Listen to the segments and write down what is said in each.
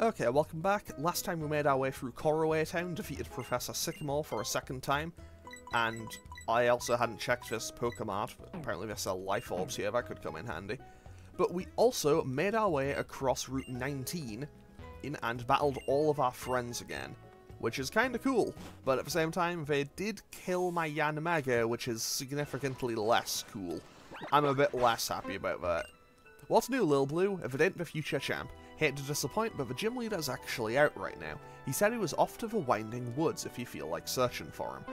Okay, welcome back. Last time we made our way through Coroway Town, defeated Professor Sycamore for a second time, and I also hadn't checked this Pokemon, but apparently they sell life orbs here, that could come in handy. But we also made our way across Route 19 and battled all of our friends again, which is kinda cool, but at the same time they did kill my Yanmega, which is significantly less cool. I'm a bit less happy about that. What's new, Lil Blue? If it ain't the future champ. Hate to disappoint, but the gym leader's actually out right now. He said he was off to the Winding Woods if you feel like searching for him.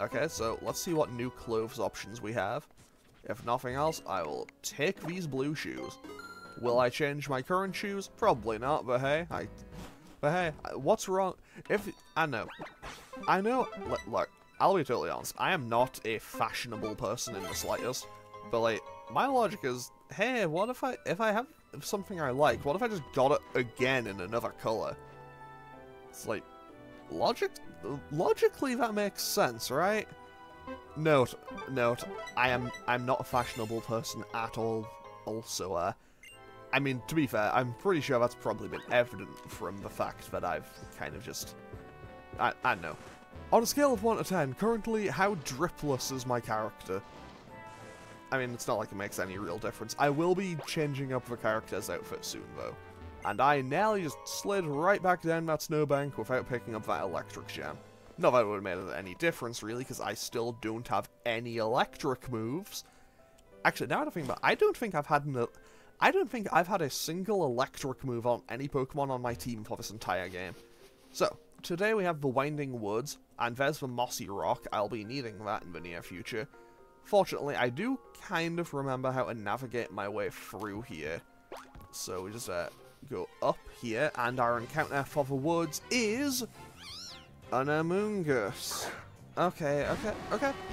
Okay, so let's see what new clothes options we have. If nothing else, I will take these blue shoes. Will I change my current shoes? Probably not, but hey, what's wrong? I know, look, I'll be totally honest, I am not a fashionable person in the slightest, but like, my logic is, hey, what if I have something I like, what if I just got it again in another colour? It's like, logically that makes sense, right? Note, I'm not a fashionable person at all, also, I mean, to be fair, I'm pretty sure that's probably been evident from the fact that I've kind of just, I don't know. On a scale of 1 to 10, currently, how dripless is my character? I mean, it's not like it makes any real difference. I will be changing up the character's outfit soon, though. And I nearly just slid right back down that snowbank without picking up that electric gem. Not that it would have made any difference, really, because I still don't have any electric moves. Actually, now that I think about it, I don't think I've had a single electric move on any Pokemon on my team for this entire game. So, today we have the Winding Woods, and there's the Mossy Rock. I'll be needing that in the near future. Fortunately, I do kind of remember how to navigate my way through here. So we just go up here, and our encounter for the woods is an Amoonguss. Okay.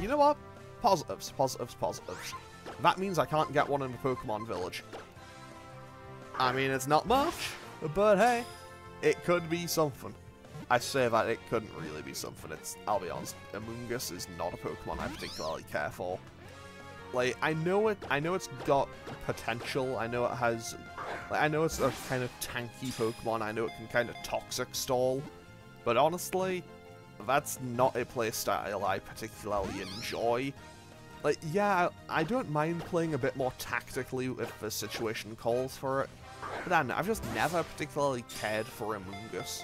You know what? Positives. That means I can't get one in the Pokemon Village. I mean, it's not much, but hey, it could be something. I say that it couldn't really be something. I'll be honest, Amoonguss is not a Pokemon I particularly care for. Like, I know it's got potential. I know it has, like, I know it's a kind of tanky Pokemon. I know it can kind of toxic stall, but honestly, that's not a playstyle I particularly enjoy. Like, yeah, I don't mind playing a bit more tactically if the situation calls for it, but I don't know, I've just never particularly cared for Amoonguss.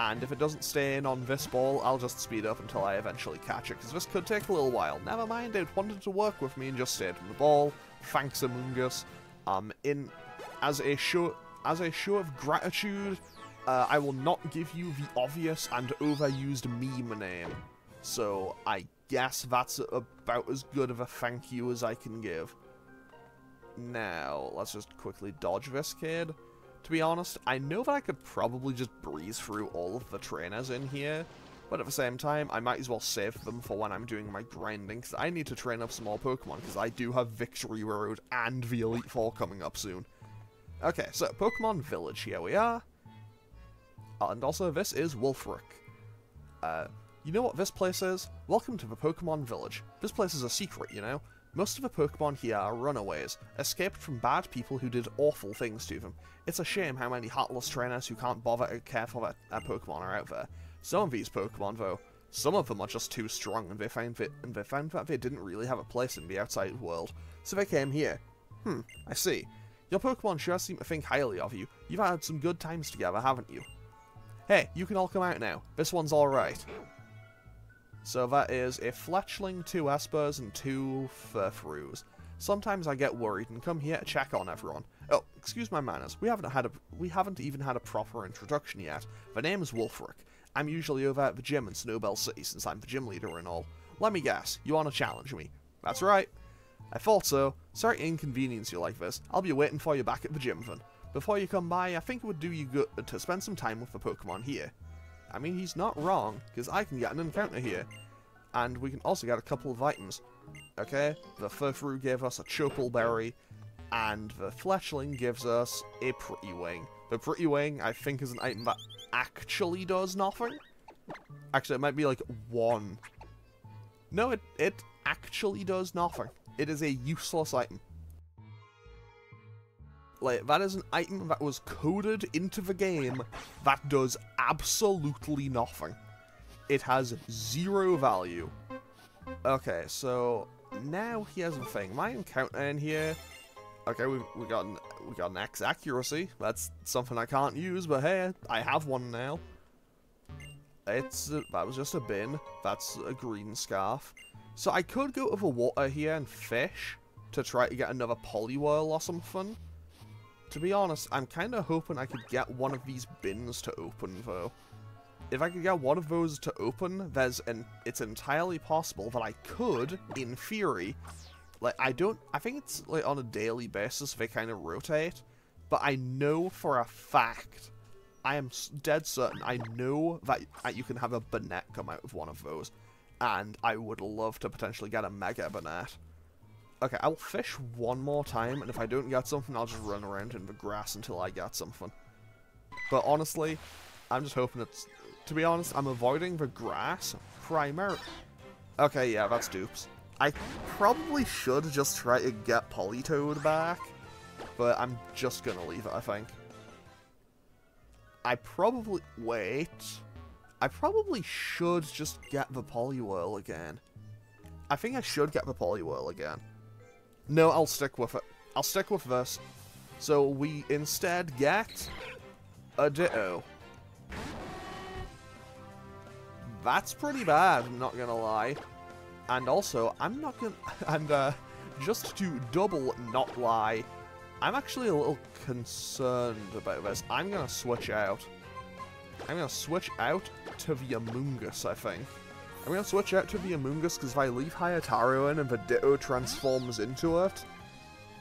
And if it doesn't stay in on this ball, I'll just speed up until I eventually catch it, because this could take a little while. Never mind, it wanted to work with me and just stayed in the ball. Thanks, Amoonguss. As a show of gratitude, I will not give you the obvious and overused meme name. So I guess that's about as good of a thank you as I can give. Now, let's just quickly dodge this kid. To be honest, I know that I could probably just breeze through all of the trainers in here, but at the same time, I might as well save them for when I'm doing my grinding, because I need to train up some more Pokemon, because I do have Victory Road and the Elite Four coming up soon. Okay, so Pokemon Village, here we are. And also, this is Wulfric. You know what this place is? Welcome to the Pokemon Village. This place is a secret, you know? Most of the Pokemon here are runaways, escaped from bad people who did awful things to them. It's a shame how many heartless trainers who can't bother to care for their Pokemon are out there. Some of these Pokemon, though, some of them are just too strong, and they found that they didn't really have a place in the outside world, so they came here. I see. Your Pokemon sure seem to think highly of you. You've had some good times together, haven't you? Hey, you can all come out now. This one's alright. So that is a Fletchling, 2 Espers, and 2 Furfroos. Sometimes I get worried and come here to check on everyone. Oh, excuse my manners. We haven't even had a proper introduction yet. The name is Wulfric. I'm usually over at the gym in Snowbelle City since I'm the gym leader and all. Let me guess, you want to challenge me? That's right. I thought so. Sorry to inconvenience you like this. I'll be waiting for you back at the gym then. Before you come by, I think it would do you good to spend some time with the Pokemon here. I mean, he's not wrong, because I can get an encounter here. And we can also get a couple of items. Okay, the Furfroo gave us a Chopal Berry, and the Fletchling gives us a Pretty Wing. The Pretty Wing, I think, is an item that actually does nothing. Actually, it might be like 1. No, it actually does nothing. It is a useless item. Like, that is an item that was coded into the game that does absolutely nothing. It has 0 value. Okay, so now here's the thing. My encounter in here. Okay, we got an X accuracy. That's something I can't use, but hey, I have one now. That was just a bin. That's a green scarf. So I could go to the water here and fish to try to get another Poliwhirl or something. To be honest, I'm kind of hoping I could get one of these bins to open, though. If I could get one of those to open, it's entirely possible that I could, in theory, like, I think it's, like, on a daily basis they kind of rotate, but I know for a fact, I am dead certain, I know that you can have a Banette come out of one of those, and I would love to potentially get a Mega Banette. Okay, I'll fish one more time, and if I don't get something, I'll just run around in the grass until I get something. But honestly, I'm just hoping it's... To be honest, I'm avoiding the grass primarily. Okay, yeah, that's dupes. I probably should just try to get Politoed back, but I'm just gonna leave it, I think. I probably... Wait. I probably should just get the Poliwhirl again. I think I should get the Poliwhirl again. No, I'll stick with it. I'll stick with this. So we instead get a Ditto. That's pretty bad, I'm not gonna lie. And also, I'm not gonna... And, just to double not lie, I'm actually a little concerned about this. I'm gonna switch out. I'm gonna switch out to the Amoonguss, I think. I'm gonna switch out to the Amoonguss because if I leave Hayataro in and the Ditto transforms into it,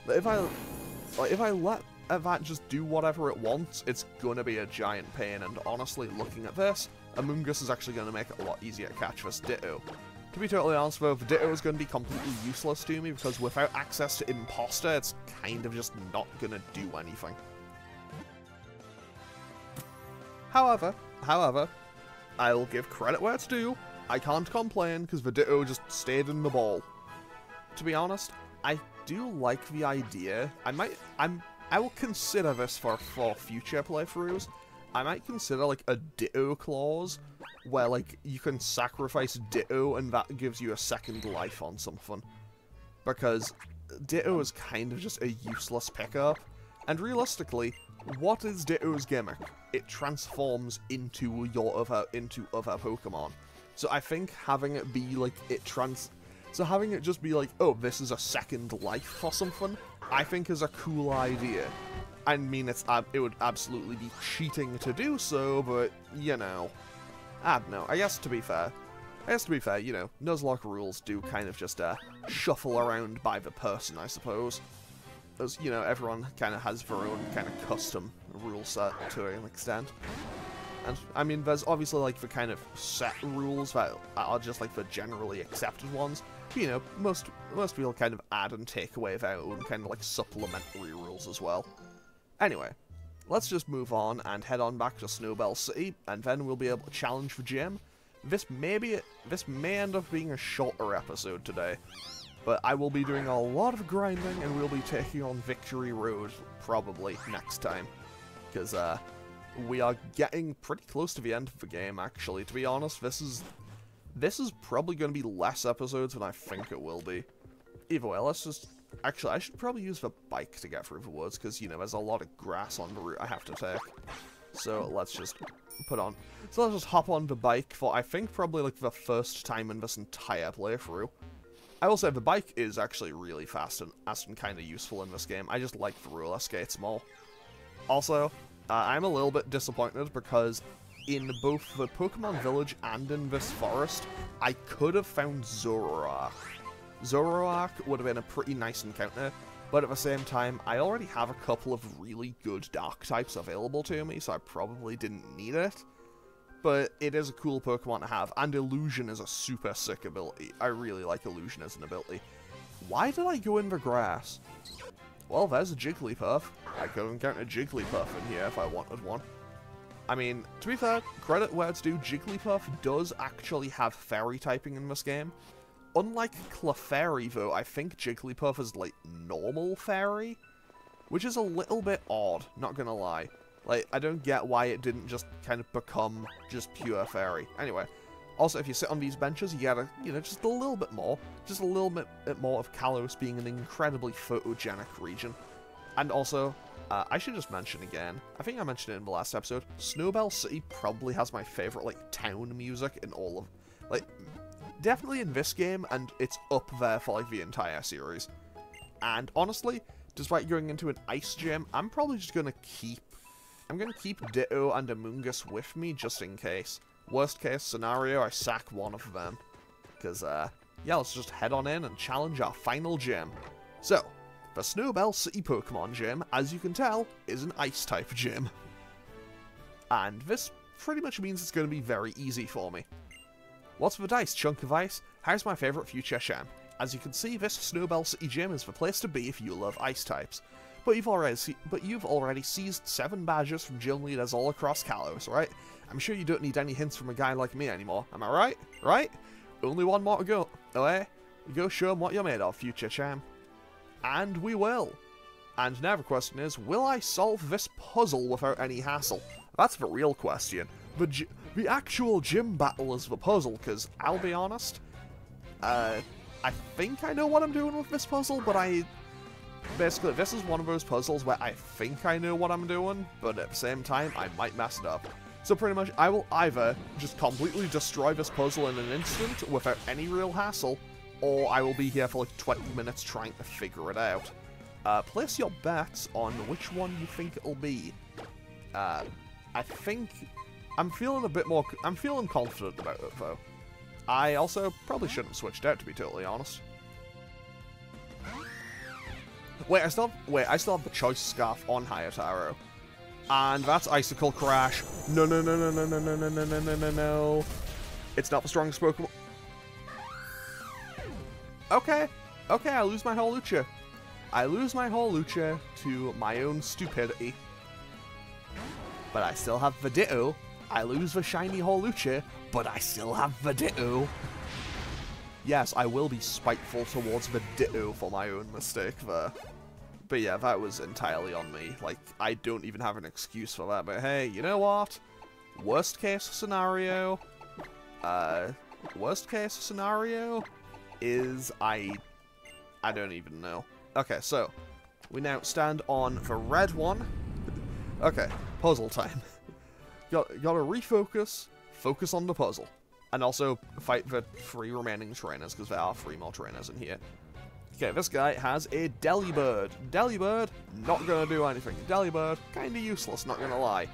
if I let that just do whatever it wants, it's gonna be a giant pain. And honestly, looking at this, Amoonguss is actually gonna make it a lot easier to catch this Ditto. To be totally honest though, the Ditto is gonna be completely useless to me because without access to Imposter, it's kind of just not gonna do anything. However, I will give credit where it's due. I can't complain because the Ditto just stayed in the ball. To be honest, I do like the idea. I will consider this for future playthroughs. I might consider like a Ditto clause where like you can sacrifice Ditto and that gives you a second life on something. Because Ditto is kind of just a useless pickup. And realistically, what is Ditto's gimmick? It transforms into other Pokemon. So I think having it be like so having it just be like, oh, this is a second life or something, I think is a cool idea. I mean, it would absolutely be cheating to do so, but you know, I don't know. I guess to be fair, you know, Nuzlocke rules do kind of just shuffle around by the person, I suppose. As you know, everyone kind of has their own kind of custom rule set to an extent. And, I mean, there's obviously, like, the kind of set rules that are just, like, the generally accepted ones. But, you know, most people kind of add and take away their own kind of, like, supplementary rules as well. Anyway, let's just move on and head on back to Snowbelle City, and then we'll be able to challenge the gym. This may end up being a shorter episode today, but I will be doing a lot of grinding, and we'll be taking on Victory Road probably next time. Because, we are getting pretty close to the end of the game, actually. To be honest, this is probably going to be less episodes than I think it will be. Either way, let's just... Actually, I should probably use the bike to get through the woods, because, you know, there's a lot of grass on the route I have to take. So, let's just let's just hop on the bike for, I think, probably, like, the first time in this entire playthrough. I will say, the bike is actually really fast and kind of useful in this game. I just like the roller skates more. Also... I'm a little bit disappointed because in both the Pokemon Village and in this forest, I could have found Zoroark. Zoroark would have been a pretty nice encounter, but at the same time, I already have a couple of really good Dark types available to me, so I probably didn't need it. But it is a cool Pokemon to have, and Illusion is a super sick ability. I really like Illusion as an ability. Why did I go in the grass? Well, there's a Jigglypuff. I could encounter Jigglypuff in here if I wanted one. I mean, to be fair, credit where it's due, Jigglypuff does actually have Fairy typing in this game. Unlike Clefairy, though, I think Jigglypuff is, like, normal Fairy. which is a little bit odd, not gonna lie. Like, I don't get why it didn't just kind of become just pure fairy. Anyway, also, if you sit on these benches, you get, just a little bit more. Just a little bit more of Kalos being an incredibly photogenic region. And also, I should just mention again, I think I mentioned it in the last episode, Snowbelle City probably has my favorite, like, town music in all of, like, definitely in this game, and it's up there for, like, the entire series. And honestly, despite going into an ice gym, I'm probably just gonna keep Ditto and Amoongus with me, just in case. Worst case scenario, I sack one of them. Because, yeah, let's just head on in and challenge our final gym. So, the Snowbelle City Pokemon Gym, as you can tell, is an Ice-type gym. And this pretty much means it's going to be very easy for me. What's the dice, chunk of ice? Here's my favourite future champ. As you can see, this Snowbelle City Gym is the place to be if you love Ice-types. But you've already seized 7 badges from gym leaders all across Kalos, right? I'm sure you don't need any hints from a guy like me anymore, am I right? Right? Only one more to go. Oh, eh? Go show them what you're made of, future champ. And we will. And now the question is, will I solve this puzzle without any hassle? That's the real question. The actual gym battle is the puzzle, because I'll be honest, I think I know what I'm doing with this puzzle, but basically, this is one of those puzzles where I think I know what I'm doing, but at the same time, I might mess it up. So pretty much, I will either just completely destroy this puzzle in an instant without any real hassle, or I will be here for like 20 minutes trying to figure it out. Place your bets on which one you think it'll be. I think I'm feeling I'm feeling confident about it though. I also probably shouldn't have switched out, to be totally honest. Wait, I still have the Choice Scarf on Hayataro. And that's Icicle Crash. No, no, no, no, no, no, no, no, no, no, no, no, no. It's not the strongest Pokemon. Okay. Okay, I lose my Holucha. I lose my Holucha to my own stupidity. But I still have the Ditto. I lose the shiny Holucha, but I still have the Ditto. Yes, I will be spiteful towards the Ditto for my own mistake there. But yeah, that was entirely on me. Like, I don't even have an excuse for that, but hey, you know what? Worst case scenario is I don't even know. Okay, so we now stand on the red one. Okay, puzzle time. Gotta refocus, focus on the puzzle. And also fight the 3 remaining trainers, because there are 3 more trainers in here. Okay, this guy has a Delibird. Delibird, not gonna do anything. Delibird, kinda useless, not gonna lie.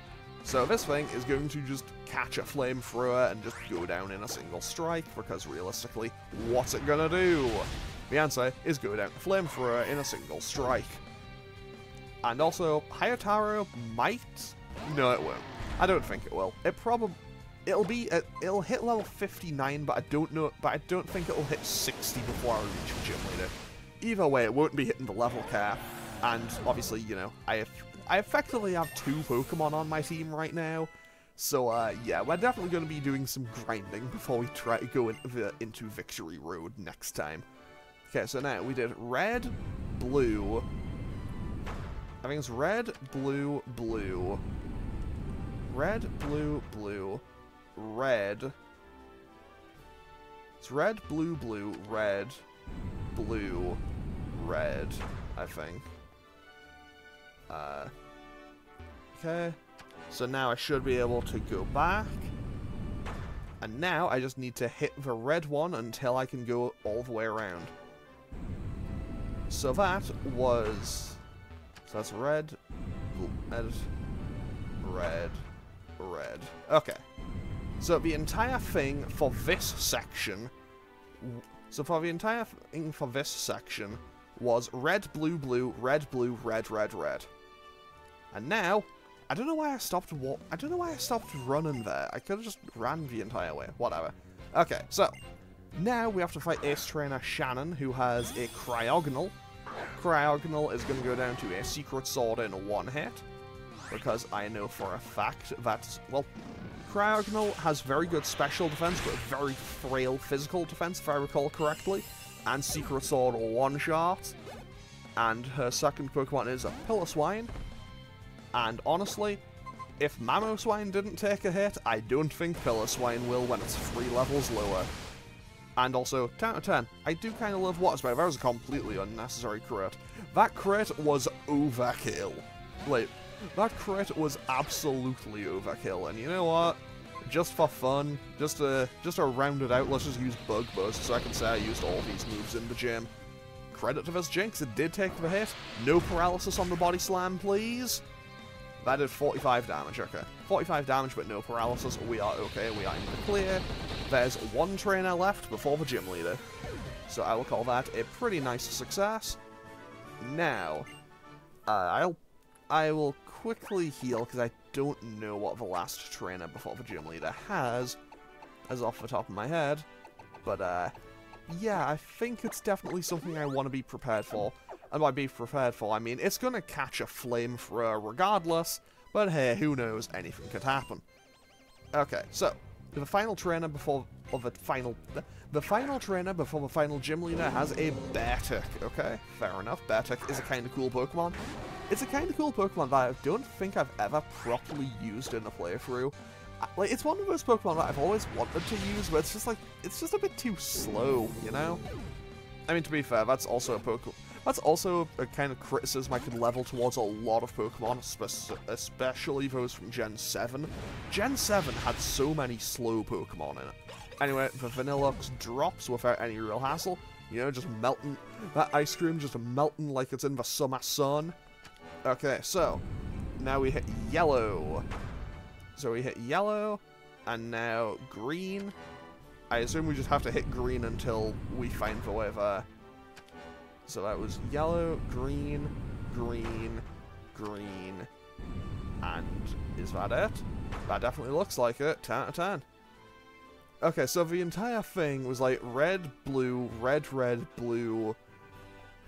So this thing is going to just catch a flamethrower and just go down in a single strike, because realistically, what's it gonna do? The answer is go down the flamethrower in a single strike. And also, Hayataro might... No, it won't. I don't think it will. It'll hit level 59, but I don't think it'll hit 60 before I reach Gym Leader. Either way, it won't be hitting the level cap, and obviously, you know, I effectively have 2 Pokemon on my team right now, so yeah, we're definitely going to be doing some grinding before we try to go into Victory Road next time. Okay, so now we did red, blue. I think it's red, blue, blue. Red, blue, blue. Red. It's red, blue, blue, red, blue, red, I think. Okay. So now I should be able to go back. And now I just need to hit the red one until I can go all the way around. So that was... So that's red, red, red, red. Okay. So the entire thing for this section... So for the entire thing for this section was red, blue, blue, red, blue, red, red, red. And now, I don't know why I stopped running there. I could have just ran the entire way. Whatever. Okay, so now we have to fight Ace Trainer Shannon, who has a Cryogonal. Cryogonal is going to go down to a Secret Sword in 1 hit, because I know for a fact that, well, Cryogonal has very good special defense, but very frail physical defense, if I recall correctly, and Secret Sword one-shot. And her second Pokemon is a Piloswine. And honestly, if Mamoswine didn't take a hit, I don't think Piloswine will when it's 3 levels lower. And also, 10 out of 10, I do kind of love Water Spout. That was a completely unnecessary crit. That crit was overkill. Like, that crit was absolutely overkill. And you know what? Just for fun, just to round it out, let's just use Bug Buzz so I can say I used all these moves in the gym. Credit to this Jinx, it did take the hit. No paralysis on the Body Slam, please. That did 45 damage, okay. 45 damage, but no paralysis. We are okay, we are in the clear. There's 1 trainer left before the gym leader. So I will call that a pretty nice success. Now, I will quickly heal, because I don't know what the last trainer before the gym leader has, as off the top of my head. But, yeah, I think it's definitely something I want to be prepared for. And by be prepared for, I mean, it's gonna catch a flamethrower regardless, but hey, who knows, anything could happen. Okay, so, the final trainer before the final gym leader has a Beartic, okay? Fair enough, Beartic is a kind of cool Pokemon. It's a kind of cool Pokemon that I don't think I've ever properly used in a playthrough. Like, it's one of those Pokemon that I've always wanted to use, but it's just like, it's just a bit too slow, you know? I mean, to be fair, that's also a kind of criticism I could level towards a lot of Pokemon, especially those from Gen 7. Gen 7 had so many slow Pokemon in it. Anyway, the Vanilluxe drops without any real hassle. You know, just melting, that ice cream just melting like it's in the summer sun. Okay, so, now we hit yellow. So we hit yellow, and now green. I assume we just have to hit green until we find the way there. So that was yellow, green, green, green, and is that it? That definitely looks like it. 10 out of 10. Okay, so the entire thing was like red, blue, red, red, blue,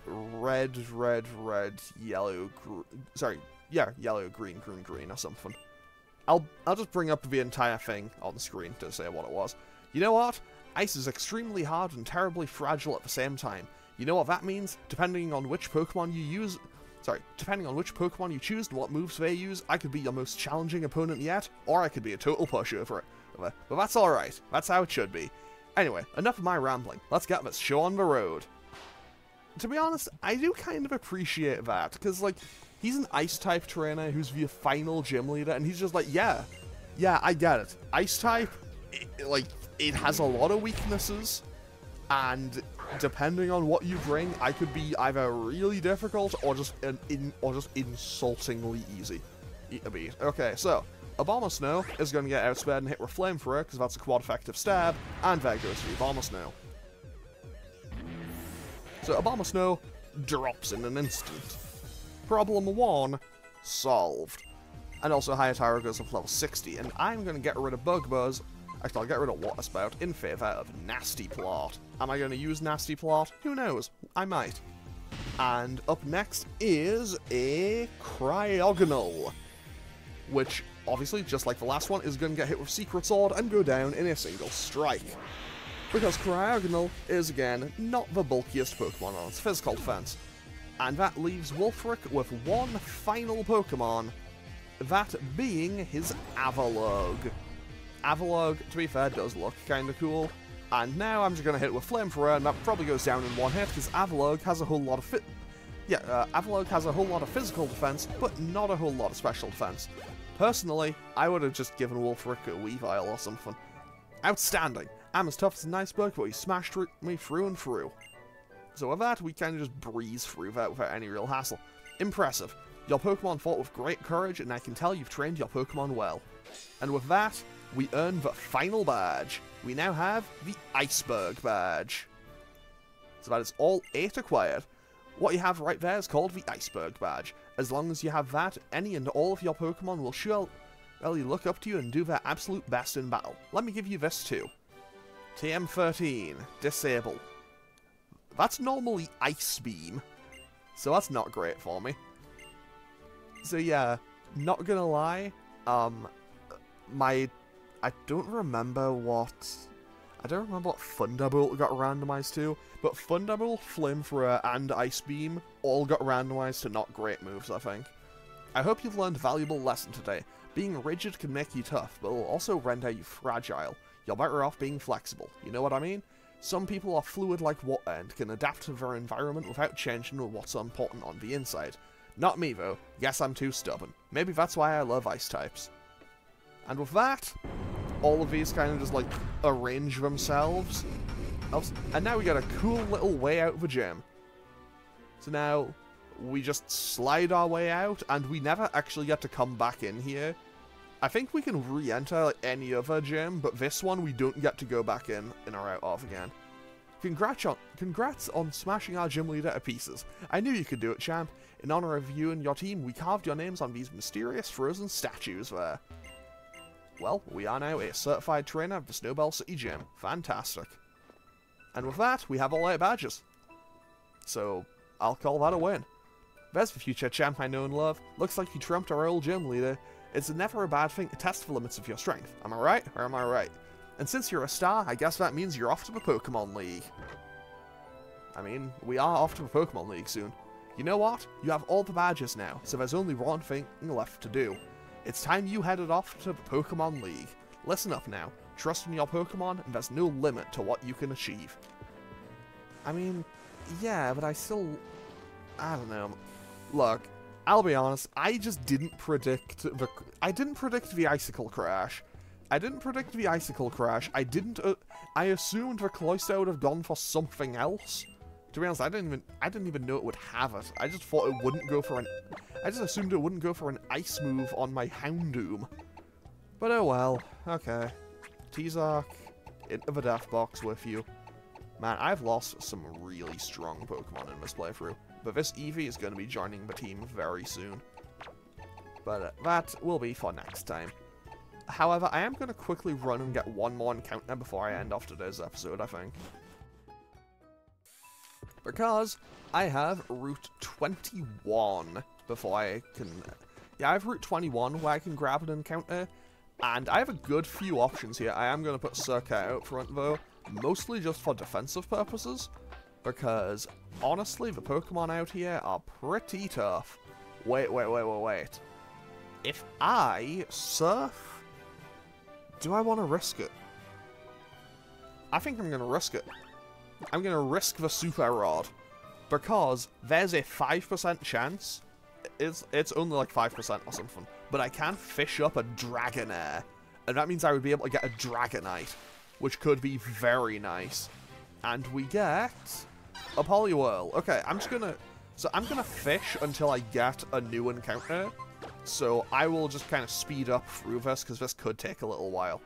red, red, red, yellow, sorry, yeah, yellow, green, green, green, or something. I'll just bring up the entire thing on the screen to say what it was. You know what? Ice is extremely hard and terribly fragile at the same time. You know what that means? Depending on which Pokemon you use... Sorry, depending on which Pokemon you choose and what moves they use, I could be your most challenging opponent yet, or I could be a total pushover. But that's alright. That's how it should be. Anyway, enough of my rambling. Let's get this show on the road. To be honest, I do kind of appreciate that, because, like, he's an Ice-type trainer who's the final gym leader, and he's just like, yeah, I get it. Ice-type, it has a lot of weaknesses, and depending on what you bring, I could be either really difficult or just insultingly easy. Eat a beat. Okay, so Abomasnow is going to get outspared and hit with Flamethrower because that's a quad effective stab, and there goes the Abomasnow. So Abomasnow drops in an instant. Problem 1 solved. And also Hayataro goes up to level 60, and I'm going to get rid of Bug Buzz. Actually, I'll get rid of Water Spout in favour of Nasty Plot. Am I going to use Nasty Plot? Who knows? I might. And up next is a Cryogonal, which, obviously, just like the last one, is going to get hit with Secret Sword and go down in a single strike. Because Cryogonal is, again, not the bulkiest Pokemon on its physical defense. And that leaves Wulfric with one final Pokemon, that being his Avalugg. Avalugg, to be fair, does look kind of cool. And now I'm just going to hit it with Flamethrower, and that probably goes down in one hit, because Avalugg has a whole lot of Avalugg has a whole lot of physical defense, but not a whole lot of special defense. Personally, I would have just given Wulfric a Weavile or something. Outstanding! I'm as tough as an iceberg, but he smashed me through and through. So with that, we kind of just breeze through that without any real hassle. Impressive. Your Pokemon fought with great courage, and I can tell you've trained your Pokemon well. And with that, we earn the final badge. We now have the Iceberg badge. So that is all 8 acquired. What you have right there is called the Iceberg badge. As long as you have that, any and all of your Pokemon will surely look up to you and do their absolute best in battle. Let me give you this too. TM13, Disable. That's normally Ice Beam, so that's not great for me. So yeah, not gonna lie, I don't remember what... I don't remember what Thunderbolt got randomized to, but Thunderbolt, Flamethrower, and Ice Beam all got randomized to not great moves, I think. I hope you've learned a valuable lesson today. Being rigid can make you tough, but will also render you fragile. You're better off being flexible, you know what I mean? Some people are fluid like water and can adapt to their environment without changing what's important on the inside. Not me though, guess I'm too stubborn. Maybe that's why I love ice types. And with that, all of these kind of just like arrange themselves. And now we got a cool little way out of the gym. So now we just slide our way out and we never actually get to come back in here. I think we can re-enter like any other gym, but this one we don't get to go back in or out of again. Congrats on smashing our gym leader to pieces. I knew you could do it, champ. In honor of you and your team, we carved your names on these mysterious frozen statues there. Well, we are now a certified trainer of the Snowbelle City gym. Fantastic. And with that, we have all 8 badges. So, I'll call that a win. There's the future champ I know and love. Looks like you trumped our old gym leader. It's never a bad thing to test the limits of your strength. Am I right, or am I right? And since you're a star, I guess that means you're off to the Pokemon League. I mean, we are off to the Pokemon League soon. You know what? You have all the badges now, so there's only one thing left to do. It's time you headed off to the Pokemon League. Listen up now. Trust in your Pokemon, and there's no limit to what you can achieve. I mean, yeah, but I don't know. Look, I'll be honest, I just didn't predict the Icicle Crash. I assumed the Cloyster would have gone for something else. To be honest, I didn't even know it would have it. I just thought it wouldn't go for I just assumed it wouldn't go for an ice move on my Houndoom. But oh well, okay. T-Zark, into the death box with you. Man, I've lost some really strong Pokemon in this playthrough. But this Eevee is going to be joining the team very soon. But that will be for next time. However, I am going to quickly run and get one more encounter before I end off today's episode, I think. Because I have Route 21 before I can... Yeah, I have Route 21 where I can grab an encounter. And I have a good few options here. I am going to put Circa out front though. Mostly just for defensive purposes. Because, honestly, the Pokemon out here are pretty tough. Wait. If I surf... Do I want to risk it? I think I'm going to risk it. I'm going to risk the Super Rod. Because there's a 5% chance. It's only like 5% or something. But I can fish up a Dragonair. And that means I would be able to get a Dragonite. Which could be very nice. And we get... a Poliwhirl. Okay, I'm gonna fish until I get a new encounter. So I will just kind of speed up through this, because this could take a little while.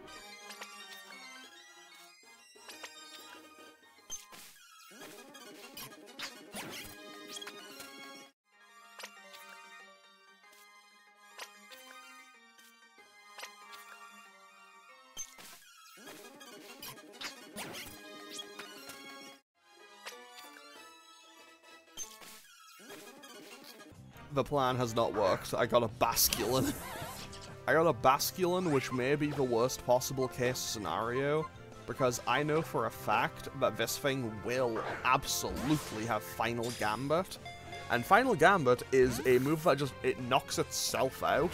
The plan has not worked. I got a Basculin. I got a Basculin, which may be the worst possible case scenario, because I know for a fact that this thing will absolutely have Final Gambit. And Final Gambit is a move that it knocks itself out.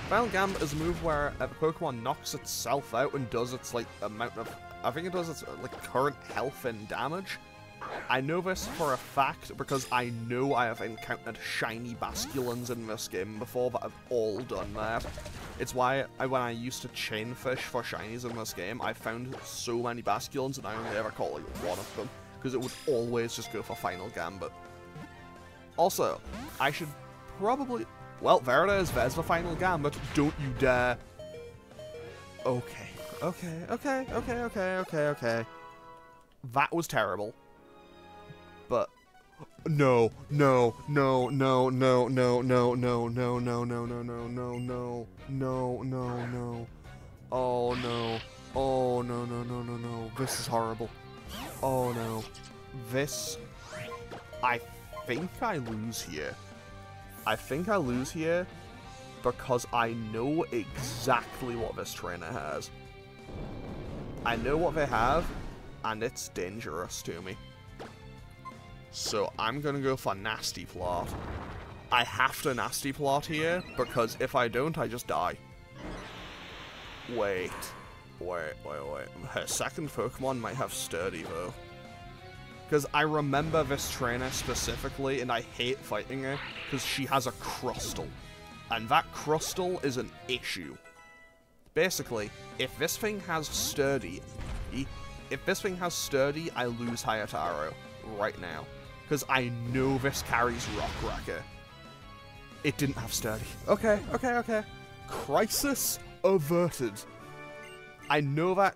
Final Gambit is a move where the Pokemon knocks itself out and does its, like, amount of... I think it does its, like, current health and damage. I know this for a fact because I know I have encountered shiny Basculins in this game before that have all done that. It's why when I used to chain fish for shinies in this game, I found so many Basculins and I only ever caught like one of them, because it would always just go for Final Gambit. Also, I should probably... Well, there it is, there's the Final Gambit, don't you dare. Okay. That was terrible. But no. Oh no. This is horrible. Oh no. This... I think I lose here. I think I lose here because I know exactly what this trainer has. I know what they have, and it's dangerous to me. So I'm gonna go for Nasty Plot. I have to Nasty Plot here, because if I don't, I just die. Wait. Her second Pokemon might have Sturdy, though. Because I remember this trainer specifically, and I hate fighting her, because she has a Crustle. And that Crustle is an issue. Basically, if this thing has Sturdy, I lose Hayataro right now. Because I know this carries Rock Wrecker. It didn't have Sturdy. Okay. Crisis averted. I know that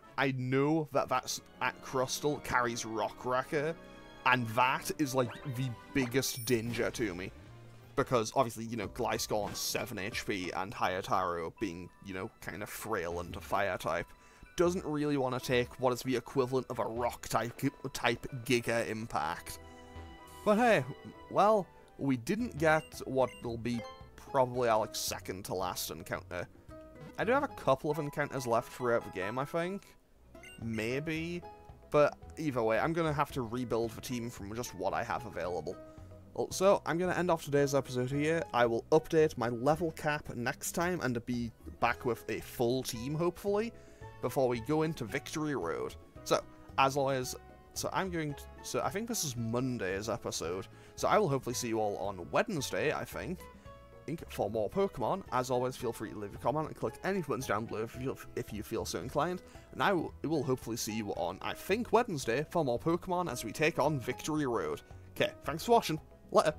Crustle carries Rock Wrecker, and that is like the biggest danger to me. Because obviously, you know, Gliscor on 7 HP and Hayataro being, you know, kind of frail and a fire type, doesn't really want to take what is the equivalent of a rock type Giga Impact. But hey, well, we didn't get what will be probably our second to last encounter. I do have a couple of encounters left throughout the game, I think. Maybe. But either way, I'm going to have to rebuild the team from just what I have available. So, I'm going to end off today's episode here. I will update my level cap next time and be back with a full team, hopefully, before we go into Victory Road. So, as always, I think this is Monday's episode. So I will hopefully see you all on Wednesday, I think, for more Pokemon. As always, feel free to leave a comment and click any buttons down below if you feel so inclined. And I will hopefully see you on, I think, Wednesday for more Pokemon as we take on Victory Road. Okay, thanks for watching. Later.